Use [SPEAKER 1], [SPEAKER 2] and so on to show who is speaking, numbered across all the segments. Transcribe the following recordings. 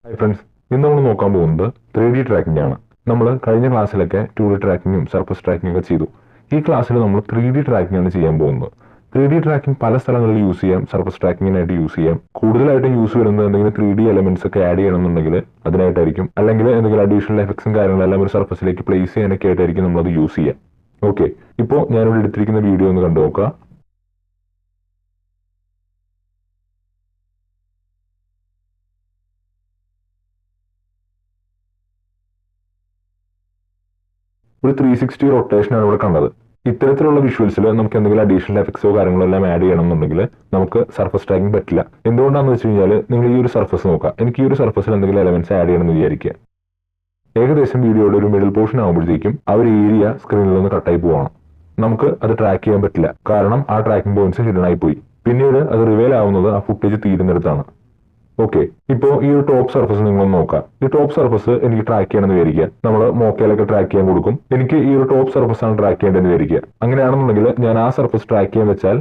[SPEAKER 1] Hi friends, ഇന്ന് നമ്മൾ നോക്കാൻ പോകുന്നത് 3D ട്രാക്കിംഗ് ആണ്. നമ്മൾ കഴിഞ്ഞ ക്ലാസ്സിലൊക്കെ 2D ട്രാക്കിങ്ങും സർഫസ് ട്രാക്കിംഗ് ഒക്കെ ചെയ്തു. ഈ ക്ലാസ്സിൽ നമ്മൾ 3D ട്രാക്കിംഗ് ആണ് ചെയ്യാൻ പോകുന്നത്. 3D ട്രാക്കിംഗ് പല സ്ഥലങ്ങളിൽ യൂസ് ചെയ്യാം, സർഫസ് ട്രാക്കിങ്ങിനായിട്ട് യൂസ് ചെയ്യാം. കൂടുതലായിട്ടും യൂസ് വരുന്നത് എന്തെങ്കിലും 3D എലമെന്റ്സ് ഒക്കെ ആഡ് ചെയ്യണമെന്നുണ്ടെങ്കിൽ അതിനായിട്ടായിരിക്കും, അല്ലെങ്കിൽ എന്തെങ്കിലും അഡീഷണൽ എഫക്ട്സും കാര്യങ്ങളെല്ലാം ഒരു സർഫസിലേക്ക് പ്ലേസ് ചെയ്യാനൊക്കെ ആയിട്ടായിരിക്കും നമ്മളത് യൂസ് ചെയ്യാം. ഓക്കെ, ഇപ്പോൾ ഞാനിവിടെ എടുത്തിരിക്കുന്ന വീഡിയോ ഒന്ന് കണ്ടു നോക്കുക. ഒരു 360 റൊട്ടേഷനാണ് ഇവിടെ കണ്ടത്. ഇത്തരത്തിലുള്ള വിഷ്വൽസിൽ നമുക്ക് എന്തെങ്കിലും അഡീഷണൽ എഫക്ട്സോ കാര്യങ്ങളോ എല്ലാം ആഡ് ചെയ്യണമെന്നുണ്ടെങ്കിൽ നമുക്ക് സർഫസ് ട്രാക്കിംഗ് പറ്റില്ല. എന്തുകൊണ്ടാണെന്ന് വെച്ച് കഴിഞ്ഞാൽ, നിങ്ങൾ ഈ ഒരു സർഫസ് നോക്കുക. എനിക്ക് ഈ ഒരു സർഫസിൽ എന്തെങ്കിലും എലമെന്റ്സ് ആഡ് ചെയ്യണമെന്ന് വിചാരിക്കുക. ഏകദേശം വീഡിയോയുടെ ഒരു മിഡിൽ പോർഷൻ ആകുമ്പോഴത്തേക്കും ആ ഒരു ഏരിയ സ്ക്രീനിൽ നിന്ന് കട്ടായി പോവാണ്. നമുക്ക് അത് ട്രാക്ക് ചെയ്യാൻ പറ്റില്ല, കാരണം ആ ട്രാക്കിംഗ് പോയിന്റ്സ് ഹിഡൻ ആയി പോയി. പിന്നീട് അത് റിവീൽ ആവുന്നത് ആ ഫുട്ടേജ് തീരുന്നിടത്താണ്. ഓക്കെ, ഇപ്പോൾ ഈ ഒരു ടോപ്പ് സർഫസ് നിങ്ങൾ നോക്കാം. ഈ ടോപ്പ് സർഫസ് എനിക്ക് ട്രാക്ക് ചെയ്യണമെന്ന് വിചാരിക്കുക. നമ്മൾ മോക്കയിലൊക്കെ ട്രാക്ക് ചെയ്യാൻ കൊടുക്കും. എനിക്ക് ഈ ഒരു ടോപ്പ് സർഫസ് ആണ് ട്രാക്ക് ചെയ്യേണ്ടതെന്ന് വിചാരിക്കുക. അങ്ങനെയാണെന്നുണ്ടെങ്കിൽ ഞാൻ ആ സർഫസ് ട്രാക്ക് ചെയ്യാൻ വെച്ചാൽ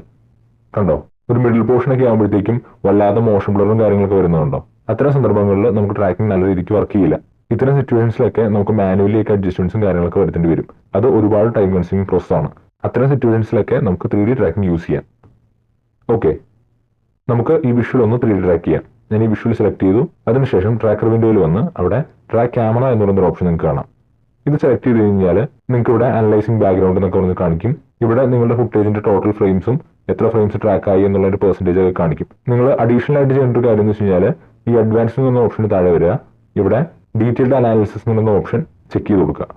[SPEAKER 1] കണ്ടോ, ഒരു മിഡിൽ പോർഷൻ ഒക്കെ ആകുമ്പോഴത്തേക്കും വല്ലാതെ മോഷൻ ബ്ലറും കാര്യങ്ങളൊക്കെ വരുന്നുണ്ടോ. അത്തരം സന്ദർഭങ്ങളിൽ നമുക്ക് ട്രാക്കിംഗ് നല്ല രീതിക്ക് വർക്ക് ചെയ്യില്ല. ഇത്തരം സിറ്റുവേഷൻസിലൊക്കെ നമുക്ക് മാനുവലി ഒക്കെ അഡ്ജസ്റ്റ്മെന്റ്സും കാര്യങ്ങളൊക്കെ വരുത്തേണ്ടി വരും. അത് ഒരുപാട് ടൈം കൺസ്യൂമിംഗ് പ്രോസസ് ആണ്. അത്തരം സിറ്റുവേഷൻസിലൊക്കെ നമുക്ക് 3D ട്രാക്കിംഗ് യൂസ് ചെയ്യാം. ഓക്കെ, നമുക്ക് ഈ വിഷ്വൽ ഒന്ന് 3D ട്രാക്ക് ചെയ്യാം. ഞാൻ ഈ വിഷ്വൽ സെലക്ട് ചെയ്തു. അതിനുശേഷം ട്രാക്കർ വിൻഡോയിൽ വന്ന് അവിടെ ട്രാക്ക് ക്യാമറ എന്ന് പറയുന്ന ഓപ്ഷൻ നിങ്ങൾക്ക് കാണാം. ഇത് സെലക്ട് ചെയ്ത് കഴിഞ്ഞാൽ നിങ്ങൾക്ക് ഇവിടെ അനലൈസിംഗ് ബാക്ക്ഗ്രൗണ്ട് എന്നൊക്കെ ഒന്ന് കാണിക്കും. ഇവിടെ നിങ്ങളുടെ ഫുട്ടേജിന്റെ ടോട്ടൽ ഫ്രെയിംസും എത്ര ഫ്രെയിംസ് ട്രാക്ക് ആയി എന്നുള്ള ഒരു പെർസെന്റേജ് ഒക്കെ കാണിക്കും. നിങ്ങൾ അഡീഷണൽ ആയിട്ട് ചെയ്യേണ്ട ഒരു കാര്യം എന്ന് വെച്ച് കഴിഞ്ഞാൽ, ഈ അഡ്വാൻസ്ഡ് എന്ന ഓപ്ഷന് താഴെ വരിക. ഇവിടെ ഡീറ്റെയിൽഡ് അനാലിസിസ് എന്ന ഓപ്ഷൻ ചെക്ക് ചെയ്ത് കൊടുക്കുക.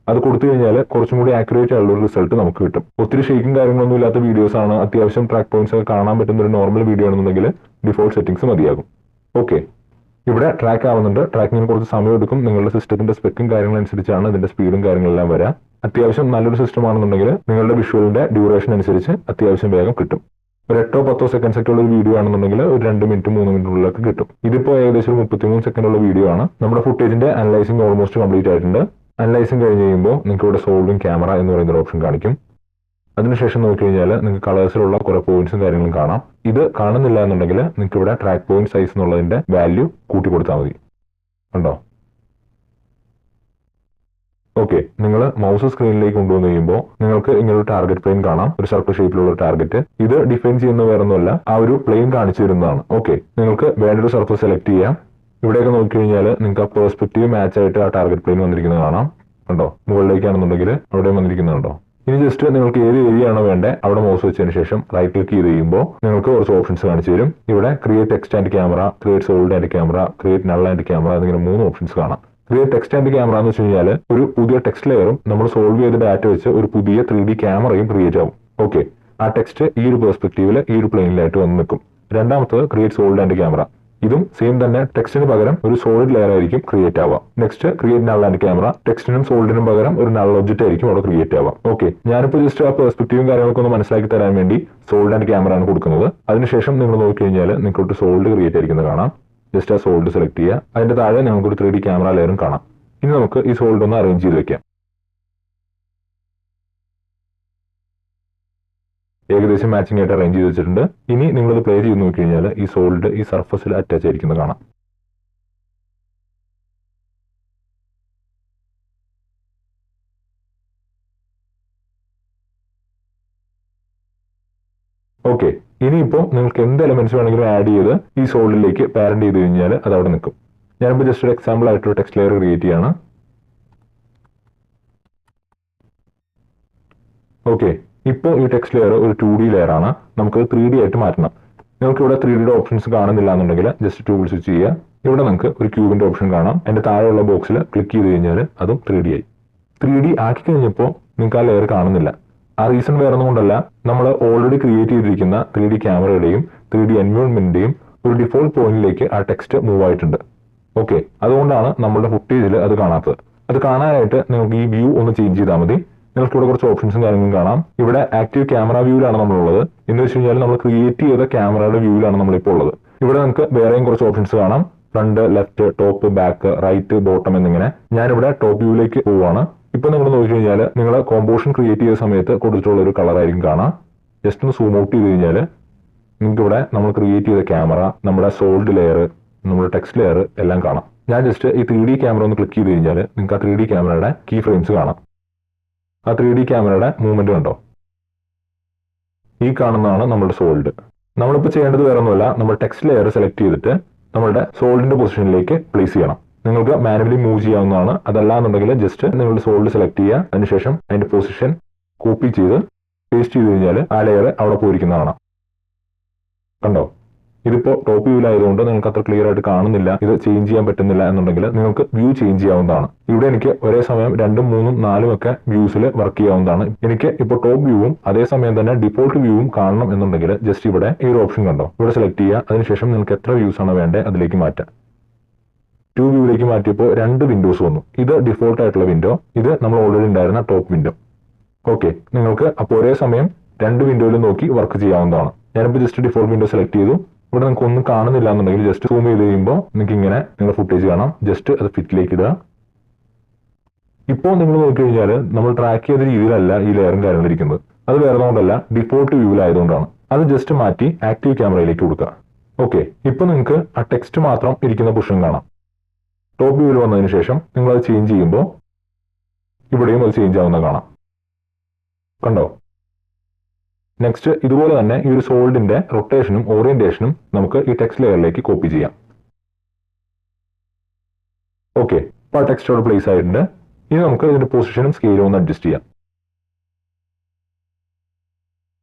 [SPEAKER 1] അത് കൊടുത്തു കഴിഞ്ഞാൽ കുറച്ചും കൂടി ആക്യുറേറ്റ് ആയുള്ള ഒരു റിസൾട്ട് നമുക്ക് കിട്ടും. ഒത്തിരി ഷേക്കും കാര്യങ്ങളൊന്നും ഇല്ലാത്ത വീഡിയോസ് ആണ്, അത്യാവശ്യം ട്രാക്ക് പോയിന്റ്സ് ഒക്കെ കാണാൻ പറ്റുന്ന ഒരു നോർമൽ വീഡിയോ ആണെന്നുണ്ടെങ്കിൽ ഡിഫോൾട്ട് സെറ്റിംഗ്സ് മതിയാകും. ഓക്കെ, ഇവിടെ ട്രാക്ക് ആവുന്നുണ്ട്. ട്രാക്കിങ്ങിന് കുറച്ച് സമയം എടുക്കും. നിങ്ങളുടെ സിസ്റ്റത്തിന്റെ സ്പെക്കും കാര്യങ്ങളനുസരിച്ചാണ് ഇതിന്റെ സ്പീഡും കാര്യങ്ങളെല്ലാം വരാം. അത്യാവശ്യം നല്ലൊരു സിസ്റ്റം ആണെന്നുണ്ടെങ്കിൽ നിങ്ങളുടെ വിഷ്വലിന്റെ ഡ്യൂറേഷൻ അനുസരിച്ച് അത്യാവശ്യം വേഗം കിട്ടും. ഒരു 8-10 സെക്കൻഡ്സ് ഒക്കെ ഉള്ള ഒരു വീഡിയോ ആണെന്നുണ്ടെങ്കിൽ ഒരു 2 മിനിറ്റ് 3 മിനിറ്റിനുള്ളിലൊക്കെ കിട്ടും. ഇതിപ്പോൾ ഏകദേശം ഒരു 33 സെക്കൻഡ് ഉള്ള വീഡിയോ ആണ്. നമ്മുടെ ഫുട്ടേജിന്റെ അനലൈസിംഗ് ഓൾമോസ്റ്റ് കംപ്ലീറ്റ് ആയിട്ടുണ്ട്. അനലൈസിംഗ് കഴിഞ്ഞ് കഴിയുമ്പോൾ നിങ്ങൾക്ക് ഇവിടെ സോൾവിംഗ് ക്യാമറ എന്ന് പറയുന്ന ഒരു ഓപ്ഷൻ കാണിക്കും. അതിനുശേഷം നോക്കിക്കഴിഞ്ഞാൽ നിങ്ങൾക്ക് കളേഴ്സിലുള്ള കുറെ പോയിന്റ്സും കാര്യങ്ങളും കാണാം. ഇത് കാണുന്നില്ല എന്നുണ്ടെങ്കിൽ നിങ്ങൾക്ക് ഇവിടെ ട്രാക്ക് പോയിന്റ് സൈസ് എന്നുള്ളതിന്റെ വാല്യൂ കൂട്ടി കൊടുത്താൽ മതി. കണ്ടോ? ഓക്കെ, നിങ്ങൾ മൗസ് സ്ക്രീനിലേക്ക് കൊണ്ടുവന്ന് കഴിയുമ്പോൾ നിങ്ങൾക്ക് ഇങ്ങനെ ഒരു ടാർഗറ്റ് പ്ലെയിൻ കാണാം, ഒരു സർക്കിൾ ഷേപ്പിലുള്ള ടാർഗറ്റ്. ഇത് ഡിഫൈൻ ചെയ്യുന്ന വേറൊന്നുമല്ല, ആ ഒരു പ്ലെയിൻ കാണിച്ചു തരുന്നതാണ്. ഓക്കെ, നിങ്ങൾക്ക് വേറൊരു സർഫസ് സെലക്ട് ചെയ്യാം. ഇവിടെയൊക്കെ നോക്കിക്കഴിഞ്ഞാൽ നിങ്ങൾക്ക് ആ പെർസ്പെക്റ്റീവ് മാച്ച് ആയിട്ട് ആ ടാർഗറ്റ് പ്ലെയിൻ വന്നിരിക്കുന്നത് കാണാം. കണ്ടോ? മുകളിലേക്കാണെന്നുണ്ടെങ്കിൽ അവിടെ വന്നിരിക്കുന്നുണ്ടോ? ഇനി ജസ്റ്റ് നിങ്ങൾക്ക് ഏത് ഏരിയ ആണോ വേണ്ടത് അവിടെ മൗസ് വെച്ചതിന് ശേഷം റൈറ്റ് ക്ലിക്ക് ചെയ്ത് കഴിയുമ്പോൾ നിങ്ങൾക്ക് കുറച്ച് ഓപ്ഷൻസ് കാണിച്ചു തരും. ഇവിടെ create text and camera, create solid and camera, create null and camera എന്നിങ്ങനെ 3 ഓപ്ഷൻസ് കാണാം. ക്രിയേറ്റ് ടെക്സ്റ്റ് ആൻഡ് ക്യാമറ എന്ന് വെച്ച് കഴിഞ്ഞാൽ ഒരു പുതിയ ടെക്സ്റ്റ് ലെയറും നമ്മൾ സോൾവ് ചെയ്ത ഡാറ്റ വെച്ച് ഒരു പുതിയ 3D ക്യാമറയും ക്രിയേറ്റ് ആവും. ഓക്കെ, ആ ടെക്സ്റ്റ് ഈ ഒരു പെർസ്പെക്റ്റീവിൽ ഈ ഒരു പ്ലെയിനിലായിട്ട് വന്ന് നിൽക്കും. രണ്ടാമത്തത് ക്രിയേറ്റ് സോൾഡ് ആൻഡ് ക്യാമറ. ഇതും സെയിം തന്നെ, ടെക്സ്റ്റിന് പകരം ഒരു സോളിഡ് ലെയർ ആയിരിക്കും ക്രിയേറ്റ് ആവുക. Next create null and camera. ടെക്സ്റ്റിനും സോൾഡിനും പകരം ഒരു നൾ ഒബ്ജക്റ്റ് ആയിരിക്കും അവിടെ ക്രിയേറ്റ് ആവുക. ഓക്കെ, ഞാനിപ്പോൾ ജസ്റ്റ് ആ പെർസ്പെക്റ്റീവും കാര്യങ്ങളൊക്കെ ഒന്ന് മനസ്സിലാക്കി തരാൻ വേണ്ടി സോൾഡ് ആൻഡ് ക്യാമറ ആണ് കൊടുക്കുന്നത്. അതിനുശേഷം നിങ്ങൾ നോക്കിക്കഴിഞ്ഞാൽ നിങ്ങൾക്ക് ഒരു സോൾഡ് ക്രിയേറ്റ് ആയിരിക്കുന്നത് കാണാം. ജസ്റ്റ് ആ സോൾഡ് സെലക്ട് ചെയ്യുക. അതിന്റെ താഴെ നിങ്ങൾക്ക് ഒരു 3D ക്യാമറ ലെയറും കാണാം. ഇനി നമുക്ക് ഈ സോൾഡ് ഒന്ന് അറേഞ്ച് ചെയ്ത് വെക്കാം. ഏകദേശം മാച്ചിങ് ആയിട്ട് അറേഞ്ച് ചെയ്ത് വെച്ചിട്ടുണ്ട്. ഇനി നിങ്ങളത് പ്ലേ ചെയ്ത് നോക്കിക്കഴിഞ്ഞാൽ ഈ സോൾഡ് ഈ സർഫസിൽ അറ്റാച്ച് ആയിരിക്കുന്നത് കാണാം. ഓക്കെ, ഇനിയിപ്പോൾ നിങ്ങൾക്ക് എന്ത് എലമെന്റ്സ് വേണമെങ്കിലും ആഡ് ചെയ്ത് ഈ സോൾഡിലേക്ക് പാരന്റ് ചെയ്ത് കഴിഞ്ഞാൽ അത് അവിടെ നിൽക്കും. ഞാനിപ്പോൾ ജസ്റ്റ് ഒരു എക്സാമ്പിൾ ആയിട്ട് ഒരു ടെക്സ്റ്റ് ലെയർ ക്രിയേറ്റ് ചെയ്യാണ്. ഓക്കെ, ഇപ്പോൾ ഈ ടെക്സ്റ്റ് ലെയർ ഒരു 2D ലെയർ ആണ്. നമുക്ക് 3D ആയിട്ട് മാറ്റണം. നിങ്ങൾക്ക് ഇവിടെ 3D ഓപ്ഷൻസ് കാണുന്നില്ല എന്നുണ്ടെങ്കിൽ ജസ്റ്റ് ടൂൾ സ്വിച്ച് ചെയ്യുക. ഇവിടെ നിങ്ങൾക്ക് ഒരു ക്യൂബിന്റെ ഓപ്ഷൻ കാണാം. അതിന്റെ താഴെയുള്ള ബോക്സിൽ ക്ലിക്ക് ചെയ്ത് കഴിഞ്ഞാൽ അതും 3D ആയി. 3D ആക്കി കഴിഞ്ഞപ്പോൾ നിങ്ങൾക്ക് ആ ലെയർ കാണുന്നില്ല. ആ റീസൺ വേറെ ഒന്നും കൊണ്ടല്ല, നമ്മൾ ഓൾറെഡി ക്രിയേറ്റ് ചെയ്തിരിക്കുന്ന 3D ക്യാമറയുടെയും 3D എൻവയോൺമെന്റിന്റെയും ഒരു ഡിഫോൾട്ട് പോയിന്റിലേക്ക് ആ ടെക്സ്റ്റ് മൂവ് ആയിട്ടുണ്ട്. ഓക്കെ, അതുകൊണ്ടാണ് നമ്മുടെ ഫുട്ടേജിൽ അത് കാണാത്തത്. അത് കാണാനായിട്ട് നിങ്ങൾക്ക് ഈ വ്യൂ ഒന്ന് ചേഞ്ച് ചെയ്താൽ മതി. നിങ്ങൾക്ക് ഇവിടെ കുറച്ച് ഓപ്ഷൻസും കാര്യങ്ങളും കാണാം. ഇവിടെ ആക്റ്റീവ് ക്യാമറ വ്യൂവിലാണ് നമ്മളുള്ളത്. എന്ന് വെച്ച് കഴിഞ്ഞാൽ നമ്മൾ ക്രിയേറ്റ് ചെയ്ത ക്യാമറയുടെ വ്യൂവിലാണ് നമ്മളിപ്പോൾ ഉള്ളത്. ഇവിടെ നിങ്ങൾക്ക് വേറെയും കുറച്ച് ഓപ്ഷൻസ് കാണാം. Front, left, top, back, right, bottom എന്നിങ്ങനെ. ഞാനിവിടെ ടോപ്പ് വ്യൂവിലേക്ക് പോവുകയാണ്. ഇപ്പൊ നിങ്ങൾ നോക്കിക്കഴിഞ്ഞാൽ നിങ്ങൾ കോമ്പോസിഷൻ ക്രിയേറ്റ് ചെയ്ത സമയത്ത് കൊടുത്തിട്ടുള്ള ഒരു കളർ ആയിരിക്കും കാണാം. ജസ്റ്റ് ഒന്ന് സൂം ഔട്ട് ചെയ്ത് കഴിഞ്ഞാൽ നിങ്ങൾക്ക് ഇവിടെ നമ്മൾ ക്രിയേറ്റ് ചെയ്ത ക്യാമറ, നമ്മുടെ സോൾഡ് ലെയർ, നമ്മുടെ ടെക്സ്റ്റ് ലെയർ എല്ലാം കാണാം. ഞാൻ ജസ്റ്റ് ഈ 3D ക്യാമറ ഒന്ന് ക്ലിക്ക് ചെയ്ത് കഴിഞ്ഞാൽ നിങ്ങൾക്ക് ആ 3D ക്യാമറയുടെ കീ ഫ്രെയിംസ് കാണാം. ആ 3D ക്യാമറയുടെ മൂവ്മെന്റ് കണ്ടോ? ഈ കാണുന്നതാണ് നമ്മുടെ സോൾഡ്. നമ്മളിപ്പോൾ ചെയ്യേണ്ടത് വേറെ ഒന്നുമല്ല, നമ്മൾ ടെക്സ്റ്റ് ലെയർ സെലക്ട് ചെയ്തിട്ട് നമ്മുടെ സോൾഡിന്റെ പൊസിഷനിലേക്ക് പ്ലേസ് ചെയ്യണം. നിങ്ങൾക്ക് മാനുവലി മൂവ് ചെയ്യാവുന്നതാണ്. അതല്ലാന്നുണ്ടെങ്കിൽ ജസ്റ്റ് നിങ്ങളുടെ സോൾഡ് സെലക്ട് ചെയ്യുക, അതിനുശേഷം അതിന്റെ പൊസിഷൻ കോപ്പി ചെയ്ത് പേസ്റ്റ് ചെയ്ത് കഴിഞ്ഞാൽ ആ ലെയർ അവിടെ പോയിരിക്കുന്നതാണ്. കണ്ടോ? ഇതിപ്പോൾ ടോപ്പ് വ്യൂവിലായതുകൊണ്ട് നിങ്ങൾക്ക് അത്ര ക്ലിയർ ആയിട്ട് കാണുന്നില്ല, ഇത് ചേഞ്ച് ചെയ്യാൻ പറ്റുന്നില്ല എന്നുണ്ടെങ്കിൽ നിങ്ങൾക്ക് വ്യൂ ചേഞ്ച് ചെയ്യാവുന്നതാണ്. ഇവിടെ എനിക്ക് ഒരേ സമയം 2, 3, 4 ഒക്കെ വ്യൂസിൽ വർക്ക് ചെയ്യാവുന്നതാണ്. എനിക്ക് ഇപ്പോൾ ടോപ്പ് വ്യൂവും അതേസമയം തന്നെ ഡിഫോൾട്ട് വ്യൂവും കാണണം എന്നുണ്ടെങ്കിൽ ജസ്റ്റ് ഇവിടെ ഈ ഒരു ഓപ്ഷൻ കണ്ടോ, ഇവിടെ സെലക്ട് ചെയ്യുക. അതിനുശേഷം നിങ്ങൾക്ക് എത്ര വ്യൂസ് ആണ് വേണ്ടത് അതിലേക്ക് മാറ്റാം. 2 വ്യൂവിലേക്ക് മാറ്റിയപ്പോൾ 2 വിൻഡോസ് വന്നു. ഇത് ഡിഫോൾട്ട് ആയിട്ടുള്ള വിൻഡോ, ഇത് നമ്മൾ ഓൾറെഡി ഉണ്ടായിരുന്ന ടോപ്പ് വിൻഡോ. ഓക്കെ, നിങ്ങൾക്ക് അപ്പോൾ ഒരേ സമയം 2 വിൻഡോയിൽ നോക്കി വർക്ക് ചെയ്യാവുന്നതാണ്. ഞാനിപ്പോൾ ജസ്റ്റ് ഡിഫോൾട്ട് വിൻഡോ സെലക്ട് ചെയ്തു. ഇവിടെ നിങ്ങൾക്ക് ഒന്നും കാണുന്നില്ല എന്നുണ്ടെങ്കിൽ ജസ്റ്റ് സൂം ചെയ്ത് കഴിയുമ്പോൾ നിങ്ങൾക്ക് ഇങ്ങനെ നിങ്ങളുടെ ഫുട്ടേജ് കാണാം. ജസ്റ്റ് അത് ഫിറ്റിലേക്ക് ഇടുക. ഇപ്പോൾ നിങ്ങൾ നോക്കിക്കഴിഞ്ഞാൽ നമ്മൾ ട്രാക്ക് ചെയ്ത രീതിയിലല്ല ഈ ലെയറും കാര്യങ്ങളും ഇരിക്കുന്നത്. അത് വേറെ കൊണ്ടല്ല, ഡിഫോൾട്ട് വ്യൂവിലായതുകൊണ്ടാണ്. അത് ജസ്റ്റ് മാറ്റി ആക്റ്റീവ് ക്യാമറയിലേക്ക് കൊടുക്കുക. ഓക്കെ, ഇപ്പോൾ നിങ്ങൾക്ക് ആ ടെക്സ്റ്റ് മാത്രം ഇരിക്കുന്ന പൊസിഷൻ കാണാം. ടോപ്പ് വ്യൂവിൽ വന്നതിന് ശേഷം നിങ്ങൾ അത് ചേഞ്ച് ചെയ്യുമ്പോൾ ഇവിടെയും അത് ചേഞ്ച് ആവുന്ന കാണാം. കണ്ടോ? നെക്സ്റ്റ് ഇതുപോലെ തന്നെ ഈ ഒരു സോൾഡിന്റെ റൊട്ടേഷനും ഓറിയന്റേഷനും നമുക്ക് ഈ ടെക്സ്റ്റ് ലെയറിലേക്ക് കോപ്പി ചെയ്യാം. ഓക്കെ, ഇപ്പോൾ ആ ടെക്സ്റ്റ് അവിടെ പ്ലേസ് ആയിട്ടുണ്ട്. ഇനി നമുക്ക് ഇതിന്റെ പൊസിഷനും സ്കെയിലും ഒന്ന് അഡ്ജസ്റ്റ് ചെയ്യാം.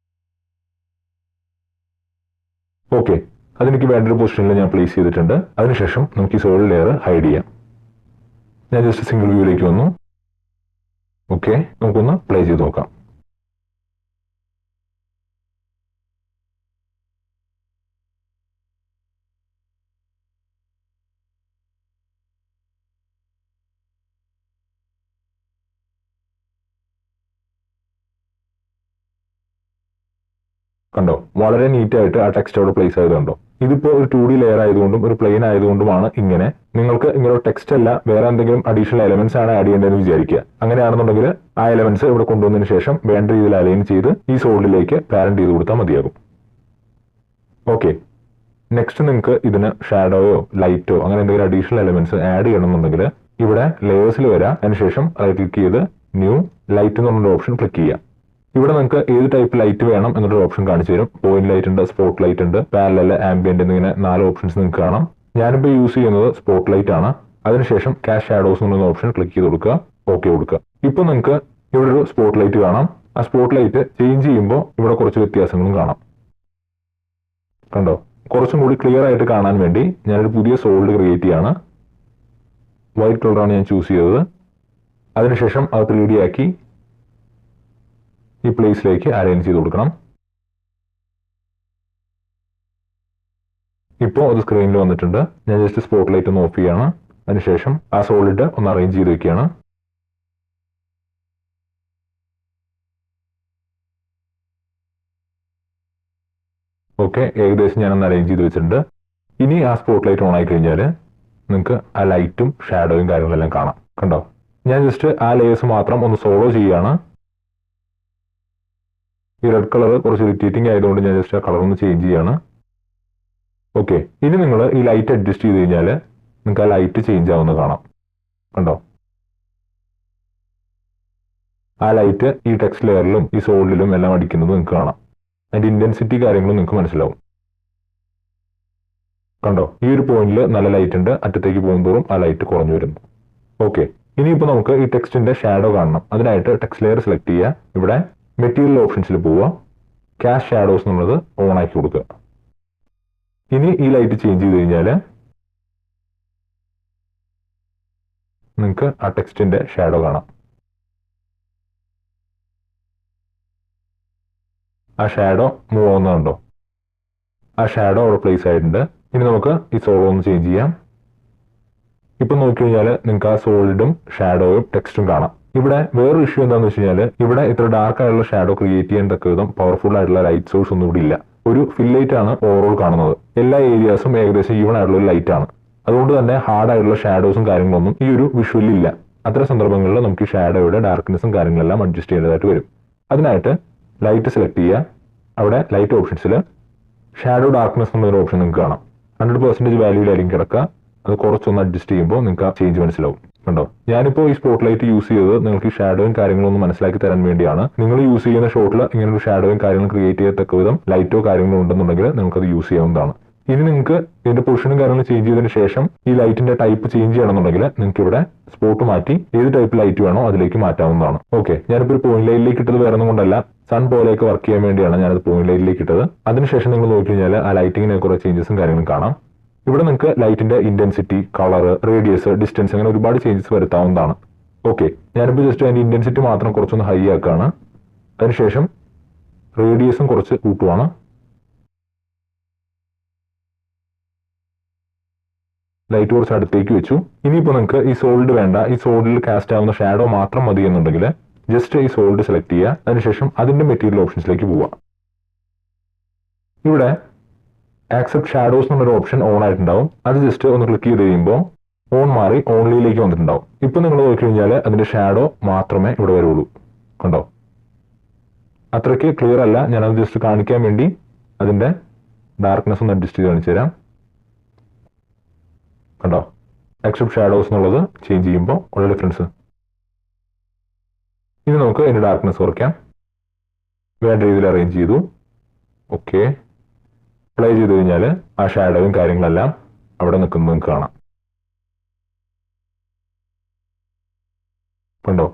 [SPEAKER 1] ഓക്കെ, അതെനിക്ക് വേണ്ടൊരു പൊസിഷനിൽ ഞാൻ പ്ലേസ് ചെയ്തിട്ടുണ്ട്. അതിനുശേഷം നമുക്ക് ഈ സോൾഡ് ലെയർ ഹൈഡ് ചെയ്യാം. ഞാൻ ജസ്റ്റ് സിംഗിൾ വ്യൂയിലേക്ക് വന്നു. ഓക്കെ, നമുക്കൊന്ന് പ്ലേ ചെയ്ത് നോക്കാം. കണ്ടോ? വളരെ നീറ്റ് ആയിട്ട് ആ ടെക്സ്റ്റ് അവിടെ പ്ലേസ് ആയതുണ്ടോ? ഇതിപ്പോൾ ഒരു 2D ലെയർ ആയതുകൊണ്ടും ഒരു പ്ലെയിൻ ആയതുകൊണ്ടുമാണ് ഇങ്ങനെ. നിങ്ങൾക്ക് ഇങ്ങനെ ടെക്സ്റ്റ് അല്ല വേറെ എന്തെങ്കിലും അഡീഷണൽ എലമെന്റ്സ് ആണ് ആഡ് ചെയ്യേണ്ടതെന്ന് വിചാരിക്കുക. അങ്ങനെയാണെന്നുണ്ടെങ്കിൽ ആ എലമെന്റ്സ് ഇവിടെ കൊണ്ടുവന്നതിന് ശേഷം വേണ്ട രീതിയിൽ അലൈൻ ചെയ്ത് ഈ സോൾഡിലേക്ക് പാരന്റ് ചെയ്ത് കൊടുത്താൽ മതിയാകും. ഓക്കെ, നെക്സ്റ്റ് നിങ്ങൾക്ക് ഇതിന് ഷാഡോയോ ലൈറ്റോ അങ്ങനെ എന്തെങ്കിലും അഡീഷണൽ എലമെന്റ്സ് ആഡ് ചെയ്യണമെന്നുണ്ടെങ്കിൽ ഇവിടെ ലെയേഴ്സിൽ വരാം. അതിനുശേഷം റൈറ്റ് ക്ലിക്ക് ചെയ്ത് ന്യൂ ലൈറ്റ് എന്ന് പറഞ്ഞൊരു ഓപ്ഷൻ ക്ലിക്ക് ചെയ്യാം. ഇവിടെ നിങ്ങൾക്ക് ഏത് ടൈപ്പ് ലൈറ്റ് വേണം എന്നൊരു ഓപ്ഷൻ കാണിച്ചു തരും. പോയിന്റ് ലൈറ്റ് ഉണ്ട്, സ്പോട്ട് ലൈറ്റ് ഉണ്ട്, പാരലൽ, ആംബിയന്റ് എന്നിങ്ങനെ 4 ഓപ്ഷൻസ് നിങ്ങൾക്ക് കാണാം. ഞാനിപ്പോൾ യൂസ് ചെയ്യുന്നത് സ്പോട്ട് ലൈറ്റ് ആണ്. അതിനുശേഷം ക്യാഷ് ഷാഡോസ് എന്നുള്ള ഓപ്ഷൻ ക്ലിക്ക് ചെയ്ത് കൊടുക്കുക, ഓക്കെ കൊടുക്കുക. ഇപ്പോൾ നിങ്ങൾക്ക് ഇവിടെ ഒരു സ്പോട്ട് ലൈറ്റ് കാണാം. ആ സ്പോട്ട് ലൈറ്റ് ചേഞ്ച് ചെയ്യുമ്പോൾ ഇവിടെ കുറച്ച് വ്യത്യാസങ്ങളും കാണാം. കണ്ടോ? കുറച്ചും കൂടി ക്ലിയർ ആയിട്ട് കാണാൻ വേണ്ടി ഞാനൊരു പുതിയ സോൾഡ് ക്രിയേറ്റ് ചെയ്യാണ്. വൈറ്റ് കളറാണ് ഞാൻ ചൂസ് ചെയ്തത്. അതിനുശേഷം അത് 3D ആക്കി ഈ പ്ലേസിലേക്ക് അറേഞ്ച് ചെയ്ത് കൊടുക്കണം. ഇപ്പോൾ അത് സ്ക്രീനിൽ വന്നിട്ടുണ്ട്. ഞാൻ ജസ്റ്റ് സ്പോട്ട് ലൈറ്റ് ഒന്ന് ഓഫ് ചെയ്യാണ്. അതിനുശേഷം ആ സോളിഡ് ഒന്ന് അറേഞ്ച് ചെയ്ത് വെക്കുകയാണ്. ഓക്കെ, ഏകദേശം ഞാനൊന്ന് അറേഞ്ച് ചെയ്ത് വെച്ചിട്ടുണ്ട്. ഇനി ആ സ്പോട്ട് ലൈറ്റ് ഓൺ ആയി കഴിഞ്ഞാൽ നിങ്ങൾക്ക് ആ ലൈറ്റും ഷാഡോയും കാര്യങ്ങളെല്ലാം കാണാം. കണ്ടോ? ഞാൻ ജസ്റ്റ് ആ ലേയേഴ്സ് മാത്രം ഒന്ന് സോളോ ചെയ്യുകയാണ്. ഈ റെഡ് കളർ കുറച്ച് ഇറിറ്റേറ്റിംഗ് ആയതുകൊണ്ട് ഞാൻ ജസ്റ്റ് ആ കളർ ഒന്ന് ചേഞ്ച് ചെയ്യാണ്. ഓക്കെ, ഇനി നിങ്ങൾ ഈ ലൈറ്റ് അഡ്ജസ്റ്റ് ചെയ്ത് കഴിഞ്ഞാൽ നിങ്ങൾക്ക് ആ ലൈറ്റ് ചേഞ്ച് ആവുന്ന കാണാം. കണ്ടോ? ആ ലൈറ്റ് ഈ ടെക്സ്റ്റ് ലെയറിലും ഈ സോൾഡിലും എല്ലാം അടിക്കുന്നത് നിങ്ങൾക്ക് കാണാം. അതിന്റെ ഇന്റൻസിറ്റി കാര്യങ്ങളും നിങ്ങൾക്ക് മനസ്സിലാവും. കണ്ടോ? ഈ ഒരു പോയിന്റിൽ നല്ല ലൈറ്റ് ഉണ്ട്, അറ്റത്തേക്ക് പോകുമ്പോഴും ആ ലൈറ്റ് കുറഞ്ഞു വരുന്നു. ഓക്കെ, ഇനിയിപ്പോൾ നമുക്ക് ഈ ടെക്സ്റ്റിന്റെ ഷാഡോ കാണണം. അതിനായിട്ട് ടെക്സ്റ്റ് ലെയർ സെലക്ട് ചെയ്യുക. ഇവിടെ മെറ്റീരിയൽ ഓപ്ഷൻസിൽ പോവുക. ക്യാഷ് ഷാഡോസ് എന്നുള്ളത് ഓൺ ആക്കി കൊടുക്കുക. ഇനി ഈ ലൈറ്റ് ചേഞ്ച് ചെയ്ത് കഴിഞ്ഞാൽ നിങ്ങൾക്ക് ആ ടെക്സ്റ്റിന്റെ ഷാഡോ കാണാം. ആ ഷാഡോ മൂവ് ആവുന്നുണ്ടോ? ആ ഷാഡോ അവിടെ പ്ലേസ് ആയിട്ടുണ്ട്. ഇനി നമുക്ക് ഈ സോളോ ഒന്ന് ചേഞ്ച് ചെയ്യാം. ഇപ്പം നോക്കിക്കഴിഞ്ഞാൽ നിങ്ങൾക്ക് ആ സോളിഡും ഷാഡോയും ടെക്സ്റ്റും കാണാം. ഇവിടെ വേറൊരു ഇഷ്യൂ എന്താണെന്ന് വെച്ച് കഴിഞ്ഞാൽ ഇവിടെ ഇത്ര ഡാർക്ക് ആയിട്ടുള്ള ഷാഡോ ക്രിയേറ്റ് ചെയ്യാൻ തക്ക വിധം പവർഫുൾ ആയിട്ടുള്ള ലൈറ്റ് സോഴ്സ് ഒന്നും ഇവിടെ ഇല്ല. ഒരു ഫിൽ ലൈറ്റ് ആണ് ഓവറോൾ കാണുന്നത്. എല്ലാ ഏരിയാസും ഏകദേശം ഈവൺ ആയിട്ടുള്ള ഒരു ലൈറ്റ് ആണ്. അതുകൊണ്ട് തന്നെ ഹാർഡ് ആയിട്ടുള്ള ഷാഡോസും കാര്യങ്ങളൊന്നും ഈ ഒരു വിഷ്വലിൽ ഇല്ല. അത്തരം സന്ദർഭങ്ങളിൽ നമുക്ക് ഈ ഷാഡോയുടെ ഡാർക്ക്നെസ്സും കാര്യങ്ങളെല്ലാം അഡ്ജസ്റ്റ് ചെയ്യേണ്ടതായിട്ട് വരും. അതിനായിട്ട് ലൈറ്റ് സെലക്ട് ചെയ്യുക. അവിടെ ലൈറ്റ് ഓപ്ഷൻസിൽ ഷാഡോ ഡാർക്ക്നെസ് എന്നൊരു ഓപ്ഷൻ നിങ്ങൾക്ക് കാണാം. 100% വാല്യൂലായിരിക്കും കിടക്കുക. അത് കുറച്ചൊന്ന് അഡ്ജസ്റ്റ് ചെയ്യുമ്പോൾ നിങ്ങൾക്ക് ആ ചേഞ്ച് മനസ്സിലാവും. കണ്ടോ, ഞാനിപ്പോൾ ഈ സ്പോട്ട് ലൈറ്റ് യൂസ് ചെയ്തത് നിങ്ങൾക്ക് ഈ ഷാഡോയും കാര്യങ്ങളൊന്നും മനസ്സിലാക്കി തരാൻ വേണ്ടിയാണ്. നിങ്ങൾ യൂസ് ചെയ്യുന്ന ഷോട്ടിൽ ഇങ്ങനെ ഒരു ഷാഡോയും കാര്യങ്ങളും ക്രിയേറ്റ് ചെയ്യത്തക്ക വിധം ലൈറ്റോ കാര്യങ്ങളോ ഉണ്ടെന്നുണ്ടെങ്കിൽ നിങ്ങൾക്ക് അത് യൂസ് ചെയ്യാവുന്നതാണ്. ഇനി നിങ്ങൾക്ക് ഇതിന്റെ പൊസിഷനും കാര്യങ്ങളും ചേഞ്ച് ചെയ്തതിന് ശേഷം ഈ ലൈറ്റിന്റെ ടൈപ്പ് ചേഞ്ച് ചെയ്യണമെന്നുണ്ടെങ്കിൽ നിങ്ങൾക്ക് ഇവിടെ സ്പോട്ട് മാറ്റി ഏത് ടൈപ്പ് ലൈറ്റ് വേണോ അതിലേക്ക് മാറ്റാവുന്നതാണ്. ഓക്കെ, ഞാനിപ്പോൾ ഒരു പോയിന്റ് ലൈറ്റിലേക്ക് ഇട്ടത് വേറെ ഒന്നും കൊണ്ടല്ല, സൺ പോലെയൊക്കെ വർക്ക് ചെയ്യാൻ വേണ്ടിയാണ് ഞാനത് പോയിന്റ് ലൈറ്റിലേക്ക് ഇട്ടത്. അതിനുശേഷം നിങ്ങൾ നോക്കി കഴിഞ്ഞാൽ ആ ലൈറ്റിങ്ങിനെ കുറെ ചേഞ്ചസും കാര്യങ്ങളും കാണാം. ഇവിടെ നിങ്ങൾക്ക് ലൈറ്റിന്റെ ഇന്റൻസിറ്റി, കളർ, റേഡിയസ്, ഡിസ്റ്റൻസ് അങ്ങനെ ഒരുപാട് ചേഞ്ചസ് വരുത്താവുന്നതാണ്. ഓക്കെ, ഞാനിപ്പോൾ ജസ്റ്റ് അതിന്റെ ഇന്റൻസിറ്റി മാത്രം കുറച്ചൊന്ന് ഹൈ ആക്കുകയാണ്. അതിനുശേഷം റേഡിയസും കുറച്ച് കൂട്ടുവാണ്. ലൈറ്റ് കുറച്ച് അടുത്തേക്ക് വെച്ചു. ഇനിയിപ്പോൾ നിങ്ങൾക്ക് ഈ സോൾഡ് വേണ്ട, ഈ സോൾഡിൽ കാസ്റ്റ് ആവുന്ന ഷാഡോ മാത്രം മതി എന്നുണ്ടെങ്കിൽ ജസ്റ്റ് ഈ സോൾഡ് സെലക്ട് ചെയ്യുക. അതിനുശേഷം അതിന്റെ മെറ്റീരിയൽ ഓപ്ഷൻസിലേക്ക് പോവുക. ഇവിടെ ആക്സെപ്റ്റ് ഷാഡോസ് എന്നുള്ളൊരു ഓപ്ഷൻ ഓൺ ആയിട്ടുണ്ടാവും. അത് ജസ്റ്റ് ഒന്ന് ക്ലിക്ക് ചെയ്ത് കഴിയുമ്പോൾ ഓൺ മാറി ഓൺലിയിലേക്ക് വന്നിട്ടുണ്ടാവും. ഇപ്പൊ നിങ്ങൾ നോക്കി കഴിഞ്ഞാൽ അതിന്റെ ഷാഡോ മാത്രമേ ഇവിടെ വരുള്ളൂ. കണ്ടോ, അത്രയ്ക്ക് ക്ലിയർ അല്ല. ഞാനത് ജസ്റ്റ് കാണിക്കാൻ വേണ്ടി അതിന്റെ ഡാർക്ക്നെസ് ഒന്ന് അഡ്ജസ്റ്റ് ചെയ്ത് കാണിച്ചു തരാം. കണ്ടോ, ആക്സെപ്റ്റ് ഷാഡോസ് എന്നുള്ളത് ചേഞ്ച് ചെയ്യുമ്പോൾ ഉള്ള ഡിഫറൻസ്. ഇനി നമുക്ക് അതിന്റെ ഡാർക്ക്നെസ് കുറയ്ക്കാം. വേണ്ട രീതിയിൽ അറേഞ്ച് ചെയ്തു. ഓക്കെ, പ്ലേ ചെയ്ത് കഴിഞ്ഞാൽ ആ ഷാഡോയും കാര്യങ്ങളെല്ലാം അവിടെ നിൽക്കുന്നത് നിങ്ങൾക്ക് കാണാം. കണ്ടോ,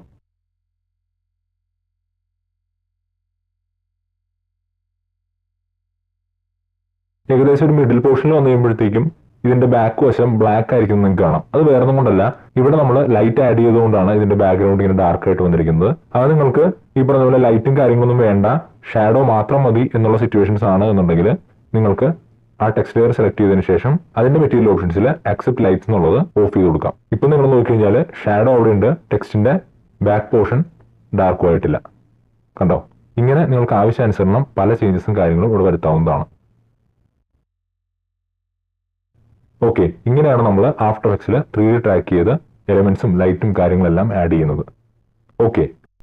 [SPEAKER 1] ഏകദേശം ഒരു മിഡിൽ പോർഷനിൽ വന്നു കഴിയുമ്പോഴത്തേക്കും ഇതിന്റെ ബാക്ക് വശം ബ്ലാക്ക് ആയിരിക്കും നിങ്ങൾക്ക് കാണാം. അത് വേറെ ഒന്നും കൊണ്ടല്ല, ഇവിടെ നമ്മൾ ലൈറ്റ് ആഡ് ചെയ്തുകൊണ്ടാണ് ഇതിന്റെ ബാക്ക്ഗ്രൗണ്ട് ഇങ്ങനെ ഡാർക്ക് ആയിട്ട് വന്നിരിക്കുന്നത്. അത് നിങ്ങൾക്ക് ഈ പറഞ്ഞ പോലെ ലൈറ്റും കാര്യങ്ങളൊന്നും വേണ്ട, ഷാഡോ മാത്രം മതി എന്നുള്ള സിറ്റുവേഷൻസ് ആണ് എന്നുണ്ടെങ്കിൽ നിങ്ങൾക്ക് ആ ടെക്സ്റ്റ് ലെയർ സെലക്ട് ചെയ്തതിനു ശേഷം അതിന്റെ മെറ്റീരിയൽ ഓപ്ഷൻസിൽ ആക്സെപ്റ്റ് ലൈറ്റ്സ് എന്നുള്ളത് ഓഫ് ചെയ്ത് കൊടുക്കാം. ഇപ്പൊ നിങ്ങൾ നോക്കി കഴിഞ്ഞാൽ ഷാഡോ അവിടെ ഉണ്ട്, ടെക്സ്റ്റിന്റെ ബാക്ക് പോർഷൻ ഡാർക്കും ആയിട്ടില്ല. കണ്ടോ, ഇങ്ങനെ നിങ്ങൾക്ക് ആവശ്യാനുസരണം പല ചേഞ്ചസും കാര്യങ്ങളും ഇവിടെ വരുത്താവുന്നതാണ്. ഓക്കെ, ഇങ്ങനെയാണ് നമ്മൾ ആഫ്റ്റർ എഫക്ട്സിൽ 3D ട്രാക്ക് ചെയ്ത് എലമെന്റ്സും ലൈറ്റും കാര്യങ്ങളെല്ലാം ആഡ് ചെയ്യുന്നത്. ഓക്കെ,